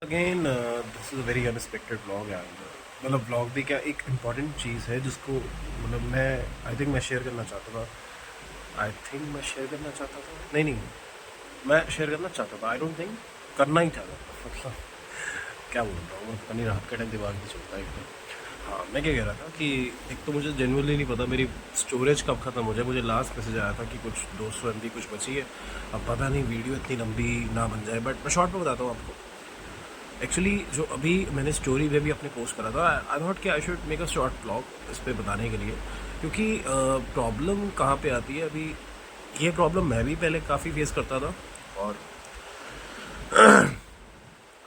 Again this is a very unexpected vlog and मतलब vlog भी क्या एक इम्पॉर्टेंट चीज़ है जिसको मतलब मैं आई थिंक मैं शेयर करना चाहता था। आई थिंक मैं शेयर करना चाहता था नहीं मैं शेयर करना चाहता था। आई डोंट थिंक करना ही चाहता था मतलब क्या बोल रहा हूँ मैं पता नहीं रात के टाइम दिमाग नहीं चलता एकदम। हाँ मैं क्या कह रहा था कि एक तो मुझे जेनुअनली नहीं पता मेरी स्टोरेज कब ख़त्म हो जाए। मुझे लास्ट मैसेज आया था कि कुछ 200 MB कुछ बची है। अब पता नहीं वीडियो इतनी लंबी ना बन जाए बट मैं शॉर्ट में बताता हूँ आपको। एक्चुअली जो अभी मैंने स्टोरी पे भी अपने पोस्ट करा था आई थॉट कि I should make a short blog इस पे बताने के लिए क्योंकि प्रॉब्लम कहाँ पे आती है अभी। ये प्रॉब्लम मैं भी पहले काफ़ी फेस करता था और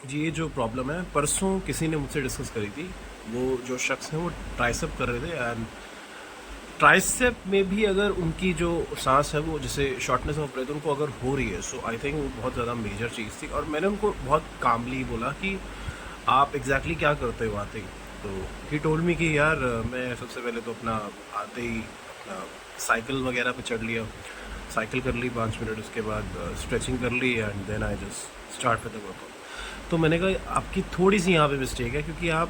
ये जो प्रॉब्लम है परसों किसी ने मुझसे डिस्कस करी थी। वो जो शख्स हैं वो ट्राइसेप कर रहे थे एंड ट्राइसेप में भी अगर उनकी जो सांस है वो जैसे शॉर्टनेस ऑफ ब्रेथ उनको अगर हो रही है सो आई थिंक वो बहुत ज़्यादा मेजर चीज़ थी। और मैंने उनको बहुत कामली बोला कि आप एग्जैक्टली क्या करते हो आते ही। तो ही टोल्ड मी कि यार मैं सबसे पहले तो अपना आते ही अपना साइकिल वगैरह पे चढ़ लिया। साइकिल कर ली 5 मिनट उसके बाद स्ट्रेचिंग कर ली and then I just start with the workout. तो मैंने कहा आपकी थोड़ी सी यहाँ पे मिस्टेक है क्योंकि आप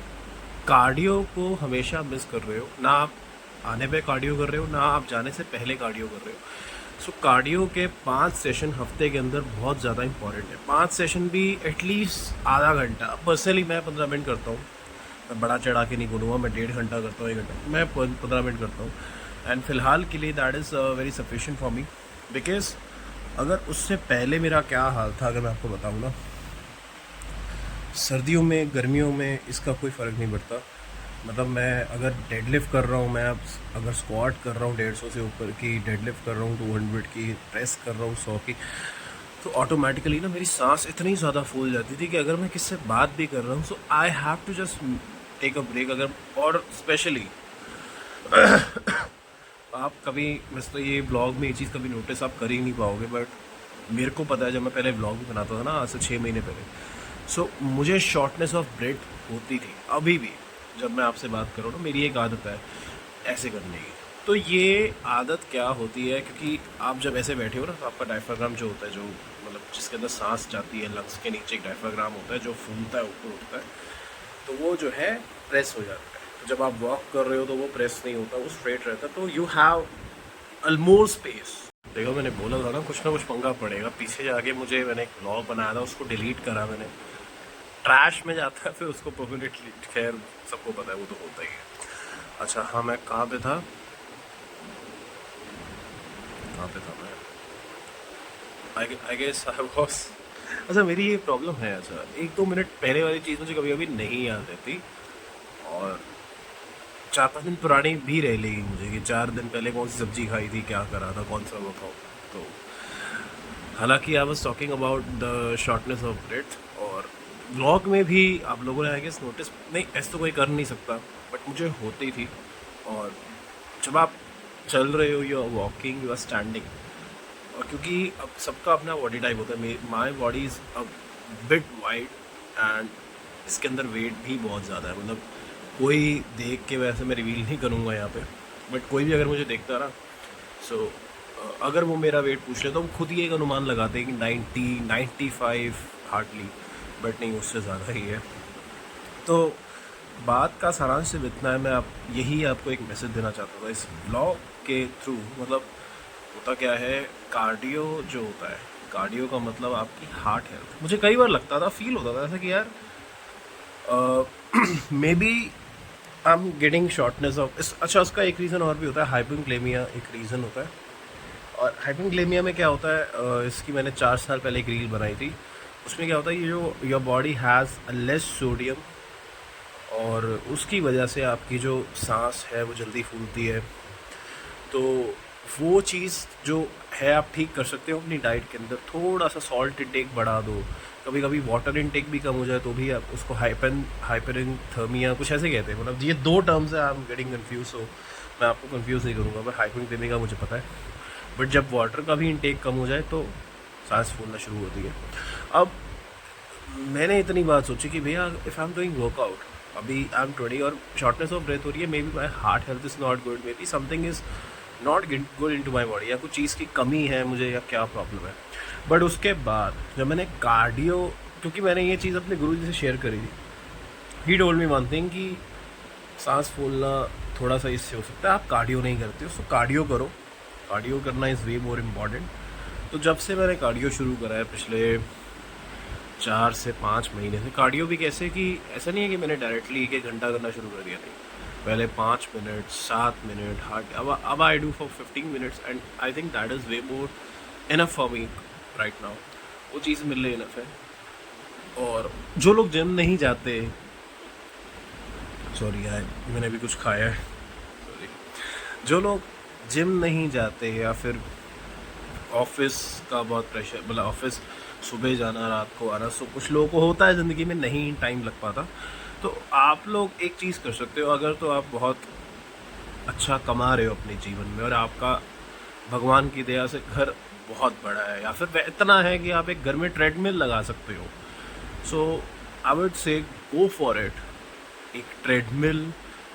कार्डियो को हमेशा मिस कर रहे हो ना। आप आने पे कार्डियो कर रहे हो ना आप जाने से पहले कार्डियो कर रहे हो। सो कार्डियो के 5 सेशन हफ्ते के अंदर बहुत ज़्यादा इंपॉर्टेंट है। 5 सेशन भी एटलीस्ट आधा घंटा। पर्सनली मैं 15 मिनट करता हूँ। मैं बड़ा चढ़ा के नहीं बोलूँगा मैं 1.5 घंटा करता हूँ 1 घंटा मैं 15 मिनट करता हूँ। एंड फिलहाल के लिए that is very sufficient for me because अगर उससे पहले मेरा क्या हाल था अगर मैं आपको बताऊँ ना। सर्दियों में गर्मियों में इसका कोई फ़र्क नहीं पड़ता। मतलब मैं अगर डेडलिफ्ट कर रहा हूँ मैं अब अगर स्क्वाट कर रहा हूँ 150 से ऊपर की डेडलिफ्ट कर रहा हूँ 200 की प्रेस कर रहा हूँ 100 की तो ऑटोमेटिकली ना मेरी सांस इतनी ज़्यादा फूल जाती थी कि अगर मैं किससे बात भी कर रहा हूँ so I have to just take a break. अगर और स्पेशली आप कभी वैसे तो ये ब्लॉग में ये चीज़ कभी नोटिस आप कर ही नहीं पाओगे बट मेरे को पता है जब मैं पहले ब्लॉग भी बनाता था ना आज से 6 महीने पहले सो मुझे शॉर्टनेस ऑफ ब्रेथ होती थी। अभी भी जब मैं आपसे बात करूँ ना मेरी एक आदत है ऐसे करने की। तो ये आदत क्या होती है क्योंकि आप जब ऐसे बैठे हो ना तो आपका डायफ्राग्राम जो होता है जो मतलब जिसके अंदर सांस जाती है लंग्स के नीचे एक डायफ्राग्राम होता है जो फूलता है ऊपर उठता है तो वो जो है प्रेस हो जाता है। तो जब आप वॉक कर रहे हो तो वो प्रेस नहीं होता वो स्ट्रेट रहता है तो यू हैव अलमोर स्पेस। देखो मैंने बोला था ना कुछ पंगा पड़ेगा पीछे जाके। मुझे मैंने एक ब्लॉग बनाया था उसको डिलीट करा मैंने। ट्रैश में जाता है फिर उसको परमानेंटली। खैर सबको पता है वो तो होता ही है। अच्छा हाँ मैं कहाँ पे था कहाँ पे था मैं आई गेस आई वॉज। अच्छा मेरी ये प्रॉब्लम है। अच्छा 1-2 मिनट पहले वाली चीज़ मुझे कभी कभी नहीं याद रहती और 4-5 दिन पुरानी भी रह लेगी मुझे कि 4 दिन पहले कौन सी सब्जी खाई थी क्या करा था कौन सा वर्कआउट। तो हालांकि I was talking about the shortness of breath और ब्लॉग में भी आप लोगों ने आई गेस नोटिस नहीं ऐसे तो कोई कर नहीं सकता बट मुझे होती थी। और जब आप चल रहे हो you are walking you are standing और क्योंकि अब सबका अपना बॉडी टाइप होता है। My body is a bit wide and इसके अंदर वेट भी बहुत ज़्यादा है। मतलब कोई देख के वैसे मैं रिवील नहीं करूँगा यहाँ पे बट कोई भी अगर मुझे देखता ना सो अगर वो मेरा वेट पूछ ले तो हम खुद ही एक अनुमान लगाते हैं कि 90-95 हार्डली बट नहीं उससे ज़्यादा ही है। तो बात का सारांश सिर्फ इतना है मैं आप यही आपको एक मैसेज देना चाहता था इस ब्लॉग के थ्रू। मतलब होता क्या है कार्डियो जो होता है कार्डियो का मतलब आपकी हार्ट हेल्थ। मुझे कई बार लगता था फील होता था ऐसा कि यार maybe I am getting shortness of इस। अच्छा उसका एक रीज़न और भी होता है हाइपोक्लेमिया एक रीज़न होता है। और हाइपोक्लेमिया में क्या होता है इसकी मैंने 4 साल पहले एक रील बनाई थी। उसमें क्या होता है ये जो your body has a less sodium और उसकी वजह से आपकी जो सांस है वो जल्दी फूलती है। तो वो चीज़ जो है आप ठीक कर सकते हो अपनी डाइट के अंदर। थोड़ा सा सॉल्ट इंटेक बढ़ा दो। कभी कभी वाटर इंटेक भी कम हो जाए तो भी आप उसको हाइपरिथर्मिया कुछ ऐसे कहते हैं। मतलब ये 2 टर्म्स है आई एम गेटिंग कन्फ्यूज। सो मैं आपको कन्फ्यूज़ नहीं करूँगा बट हाइपरिथर्मिया मुझे पता है। बट जब वाटर का भी इंटेक कम हो जाए तो सांस फूलना शुरू होती है। अब मैंने इतनी बात सोची कि भैया if I am doing workout अभी आई एम 20 और शॉर्टनेस ऑफ ब्रेथ हो रही है maybe my heart health is not good maybe something is not good into my body या कुछ चीज़ की कमी है मुझे या क्या प्रॉब्लम है। बट उसके बाद जब मैंने कार्डियो क्योंकि मैंने ये चीज़ अपने गुरु जी से शेयर करी थी। He told me one thing कि सांस फूलना थोड़ा सा इससे हो सकता है, आप कार्डियो नहीं करते हो, सो कार्डियो करो। कार्डियो करना इज़ वे मोर इम्पॉर्टेंट। तो जब से मैंने कार्डियो शुरू करा है पिछले 4 से 5 महीने से, कार्डियो भी कैसे कि ऐसा नहीं है कि मैंने डायरेक्टली 1 घंटा करना शुरू कर दिया, नहीं। पहले 5 मिनट, 7 मिनट हार्ड, अब I do for 15 minutes and I think that is way more enough for me right now. वो चीज़ मेरे लिए इनफ है। और जो लोग जिम नहीं जाते, सॉरी यार मैंने अभी कुछ खाया है, सॉरी, जो लोग जिम नहीं जाते या फिर ऑफिस का बहुत प्रेशर, मतलब ऑफिस सुबह जाना रात को आना, सो कुछ लोगों को होता है ज़िंदगी में नहीं टाइम लग पाता, तो आप लोग एक चीज़ कर सकते हो। अगर तो आप बहुत अच्छा कमा रहे हो अपने जीवन में और आपका भगवान की दया से घर बहुत बड़ा है, या फिर इतना है कि आप एक घर में ट्रेडमिल लगा सकते हो, सो I would say go for it. एक ट्रेडमिल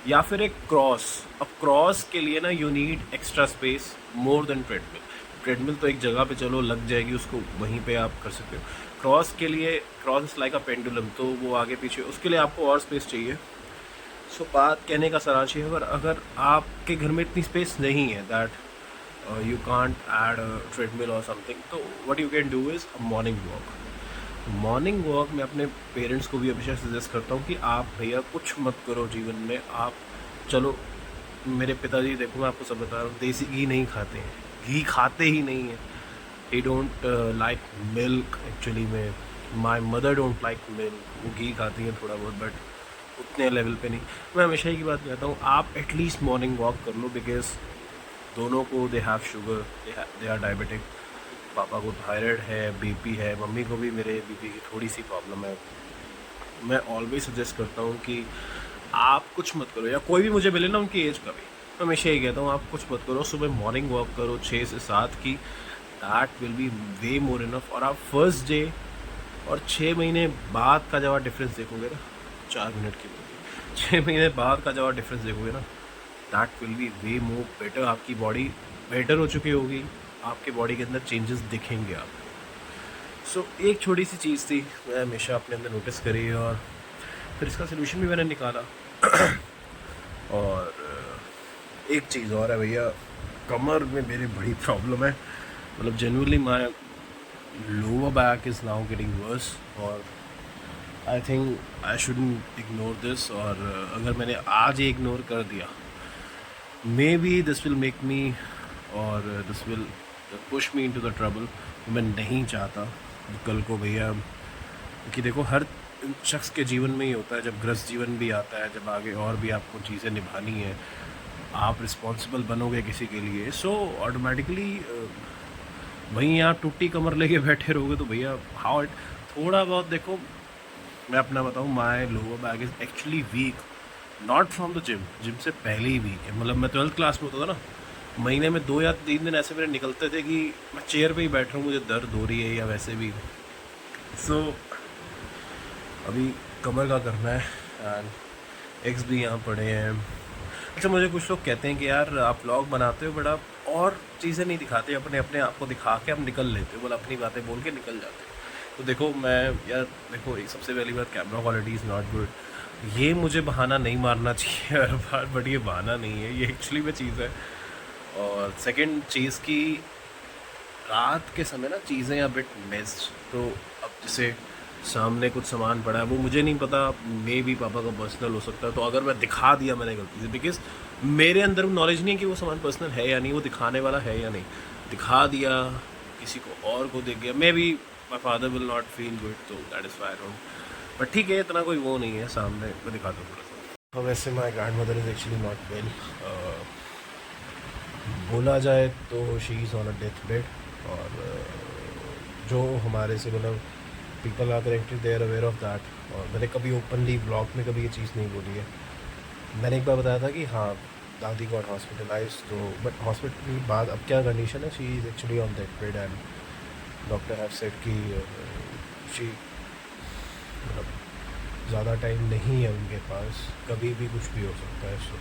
या फिर एक क्रॉस। अब क्रॉस के लिए ना you need extra space more than treadmill. Treadmill तो एक जगह पे चलो लग जाएगी, उसको वहीं पे आप कर सकते हो। क्रॉस के लिए, cross is like a pendulum, तो वो आगे पीछे, उसके लिए आपको और स्पेस चाहिए। सो बात कहने का सरांश है, अगर आपके घर में इतनी स्पेस नहीं है that you can't add treadmill और समथिंग, तो what you can do is a morning walk. Morning walk मैं अपने पेरेंट्स को भी हमेशा सजेस्ट करता हूँ कि आप भैया कुछ मत करो जीवन में, आप चलो, मेरे पिताजी देखो मैं आपको सब बता रहा हूँ, देसी घी नहीं खाते हैं, घी खाते ही नहीं है। He don't like milk actually में, my mother don't like milk, वो घी खाती हैं थोड़ा बहुत बट उतने लेवल पे नहीं। मैं हमेशा ही बात कहता हूँ, आप एटलीस्ट मॉर्निंग वॉक कर लो, बिकॉज दोनों को they have sugar, they are diabetic. पापा को थायराइड है, बीपी है, मम्मी को भी मेरे बीपी की थोड़ी सी प्रॉब्लम है। मैं ऑलवेज सजेस्ट करता हूँ कि आप कुछ मत करो, या कोई भी मुझे मिले ना उनकी एज का भी, मैं हमेशा ही कहता हूँ आप कुछ मत करो, सुबह मॉर्निंग वॉक करो 6 से 7 की, that will be way more enough. और आप फर्स्ट डे और 6 महीने बाद का जब आप डिफरेंस देखोगे ना, 4 मिनट की 6 महीने बाद का जब आप डिफरेंस देखोगे ना, that will be way more better. आपकी बॉडी बेटर हो चुकी होगी, आपके बॉडी के अंदर चेंजेस दिखेंगे आपको। सो एक छोटी सी चीज़ थी, मैं हमेशा अपने अंदर नोटिस करी और फिर इसका सोल्यूशन भी मैंने निकाला। और एक चीज़ और है भैया, कमर में मेरी बड़ी प्रॉब्लम है, मतलब genuinely my lower back is now getting worse, और I think I shouldn't ignore this. और अगर मैंने आज ही इग्नोर कर दिया, maybe this will make me, और this will push me into the trouble. मैं नहीं चाहता कल को भैया, क्योंकि देखो हर शख्स के जीवन में ही होता है, जब ग्रस्त जीवन भी आता है, जब आगे और भी आपको चीज़ें निभानी है, आप रिस्पॉन्सिबल बनोगे किसी के लिए, सो ऑटोमेटिकली वहीं यहाँ टूटी कमर लेके बैठे रहोगे तो भैया हाउ इट, थोड़ा बहुत देखो। मैं अपना बताऊँ, my lower back is actually weak, not from the gym, gym से पहले ही वीक है। मतलब मैं 12th क्लास में होता था ना, महीने में 2 या 3 दिन ऐसे मेरे निकलते थे कि मैं चेयर पे ही बैठ रहा हूँ, मुझे दर्द हो रही है या वैसे भी। सो अभी कमर का करना है, एंड एग्स भी यहाँ पड़े हैं। अच्छा, मुझे कुछ लोग कहते हैं कि यार आप व्लॉग बनाते हो बट आप और चीज़ें नहीं दिखाते, अपने अपने आप को दिखा के आप निकल लेते हो, मतलब अपनी बातें बोल के निकल जाते हो। तो देखो मैं यार, देखो एक सबसे पहली बात, camera quality is not good. ये मुझे बहाना नहीं मारना चाहिए हर बार, बट ये बहाना नहीं है, ये एक्चुअली में चीज़ है। और सेकंड चीज़ की, रात के समय ना चीज़ें अ बिट मिस्ड, तो अब जैसे सामने कुछ सामान पड़ा है, वो मुझे नहीं पता, मे भी पापा का पर्सनल हो सकता है, तो अगर मैं दिखा दिया मैंने गलती से, बिकॉज मेरे अंदर नॉलेज नहीं है कि वो सामान पर्सनल है या नहीं, वो दिखाने वाला है या नहीं, दिखा दिया किसी को और को देख गया, maybe my father will not feel good, तो that is why don't. But ठीक है, इतना कोई वो नहीं है, सामने मैं दिखाता हूँ थोड़ा सा। वैसे my grandmother is actually not well, बोला जाए तो she is on a deathbed. और जो हमारे से, मतलब people are connected, they are aware of that. और मैंने कभी ओपनली ब्लॉग में कभी ये चीज़ नहीं बोली है। मैंने एक बार बताया था कि हाँ दादी गॉट हॉस्पिटलाइज, तो बट हॉस्पिटल के बाद अब क्या कंडीशन है, she is actually on death bed, and doctor have said कि शी, मतलब ज़्यादा टाइम नहीं है उनके पास, कभी भी कुछ भी हो सकता है। सो